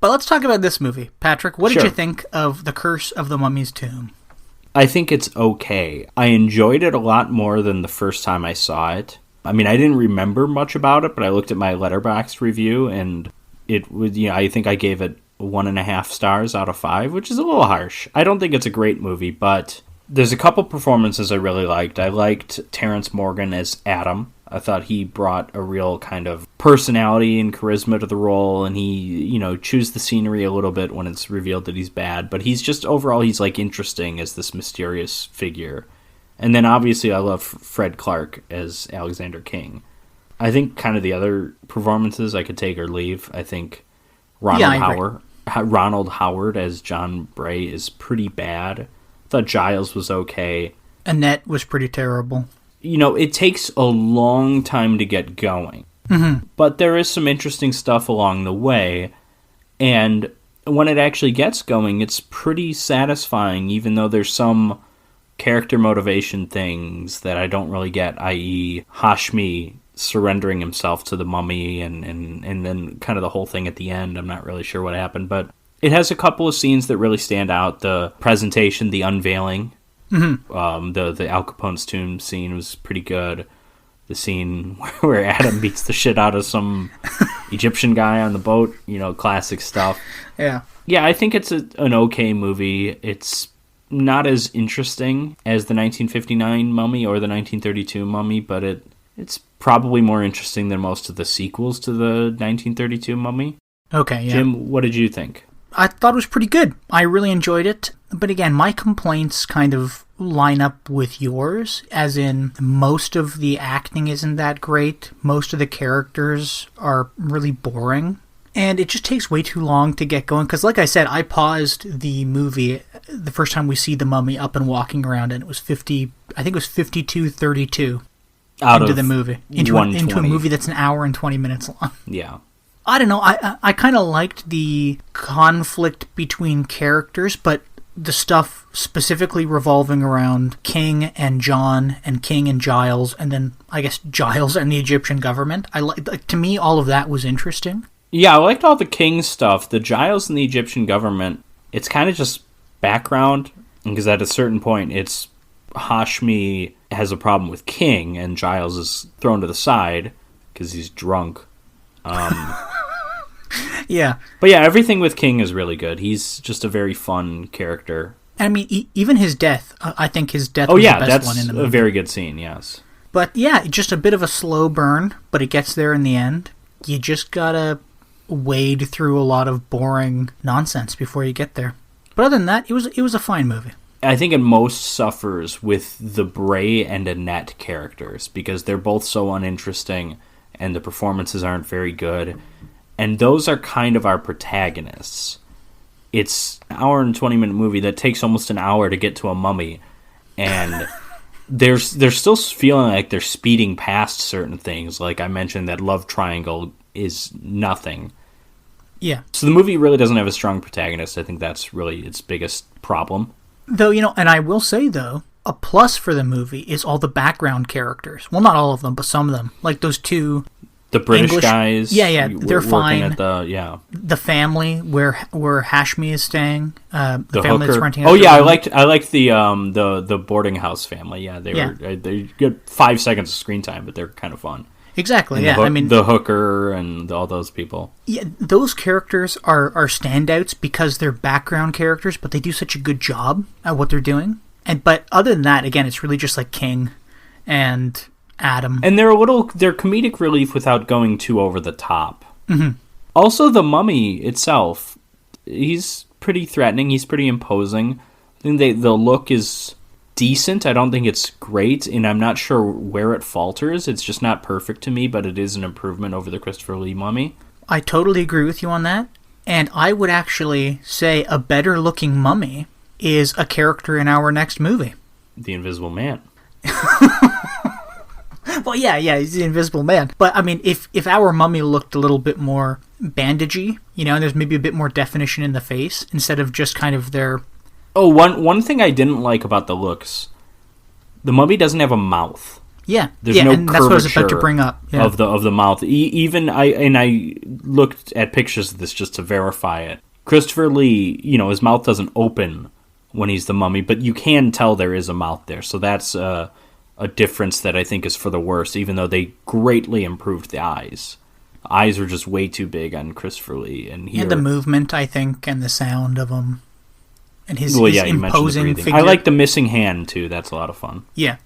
But let's talk about this movie. Patrick, what did Sure. you think of The Curse of the Mummy's Tomb? I think it's okay. I enjoyed it a lot more than the first time I saw it. I mean, I didn't remember much about it, but I looked at my Letterboxd review, and it was, I think I gave it 1.5 stars out of 5, which is a little harsh. I don't think it's a great movie, but there's a couple performances I really liked. I liked Terrence Morgan as Adam. I thought he brought a real kind of personality and charisma to the role, and he, chews the scenery a little bit when it's revealed that he's bad, but he's just, overall, he's, interesting as this mysterious figure. And then, obviously, I love Fred Clark as Alexander King. I think kind of the other performances I could take or leave. I think Ronald Howard as John Bray is pretty bad. I thought Giles was okay. Annette was pretty terrible. It takes a long time to get going. Mm-hmm. But there is some interesting stuff along the way. And when it actually gets going, it's pretty satisfying, even though there's some character motivation things that I don't really get, i.e. Hashmi surrendering himself to the mummy and then kind of the whole thing at the end. I'm not really sure what happened, but it has a couple of scenes that really stand out. The presentation, the unveiling. Mm-hmm. The Al Capone's tomb scene was pretty good. The scene where Adam beats the shit out of some Egyptian guy on the boat, classic stuff. Yeah. Yeah, I think it's an okay movie. It's not as interesting as the 1959 Mummy or the 1932 Mummy, but it's probably more interesting than most of the sequels to the 1932 Mummy. Okay, yeah. Jim, what did you think? I thought it was pretty good. I really enjoyed it. But again, my complaints kind of line up with yours, as in most of the acting isn't that great. Most of the characters are really boring. And it just takes way too long to get going. Because like I said, I paused the movie the first time we see the mummy up and walking around, and it was 52:32 into the movie. Into a movie that's an hour and 20 minutes long. Yeah. I don't know, I kind of liked the conflict between characters, but the stuff specifically revolving around King and John and King and Giles, and then I guess Giles and the Egyptian government. To me, all of that was interesting. Yeah, I liked all the King stuff. The Giles and the Egyptian government, it's kind of just background, because at a certain point, it's Hashmi has a problem with King, and Giles is thrown to the side because he's drunk. Yeah. But yeah, everything with King is really good. He's just a very fun character. I mean, even his death, I think his death was the best one in the movie. Oh yeah, that's a very good scene, yes. But yeah, just a bit of a slow burn, but it gets there in the end. You just gotta wade through a lot of boring nonsense before you get there. But other than that, it was a fine movie. I think it most suffers with the Bray and Annette characters, because they're both so uninteresting, and the performances aren't very good. And those are kind of our protagonists. It's an hour and 20-minute movie that takes almost an hour to get to a mummy. And they're still feeling like they're speeding past certain things. Like I mentioned, that love triangle is nothing. Yeah. So the movie really doesn't have a strong protagonist. I think that's really its biggest problem. Though, and I will say, though, a plus for the movie is all the background characters. Well, not all of them, but some of them. Like those two... The British guys, they're fine. At the family where Hashmi is staying, the family hooker. that's renting. Oh yeah, I liked the boarding house family. Yeah, they get 5 seconds of screen time, but they're kind of fun. Exactly. And yeah, the hooker and all those people. Yeah, those characters are standouts because they're background characters, but they do such a good job at what they're doing. But other than that, again, it's really just like King and Adam. And they're comedic relief without going too over the top. Mm-hmm. Also, the mummy itself, he's pretty threatening. He's pretty imposing. I think the look is decent. I don't think it's great, and I'm not sure where it falters. It's just not perfect to me, but it is an improvement over the Christopher Lee mummy. I totally agree with you on that. And I would actually say a better looking mummy is a character in our next movie. The Invisible Man. Well, yeah, he's the Invisible Man. But, I mean, if our mummy looked a little bit more bandagey, and there's maybe a bit more definition in the face, instead of just kind of their... Oh, one thing I didn't like about the looks, the mummy doesn't have a mouth. Yeah, There's yeah, no and that's what I was about to curvature bring up. Yeah. of the mouth. Even I looked at pictures of this just to verify it. Christopher Lee, his mouth doesn't open when he's the mummy, but you can tell there is a mouth there. So that's a difference that I think is for the worse, even though they greatly improved the eyes. Eyes were just way too big on Christopher Lee, and the movement, I think, and the sound of him, and his imposing figure. I like the missing hand too. That's a lot of fun. Yeah,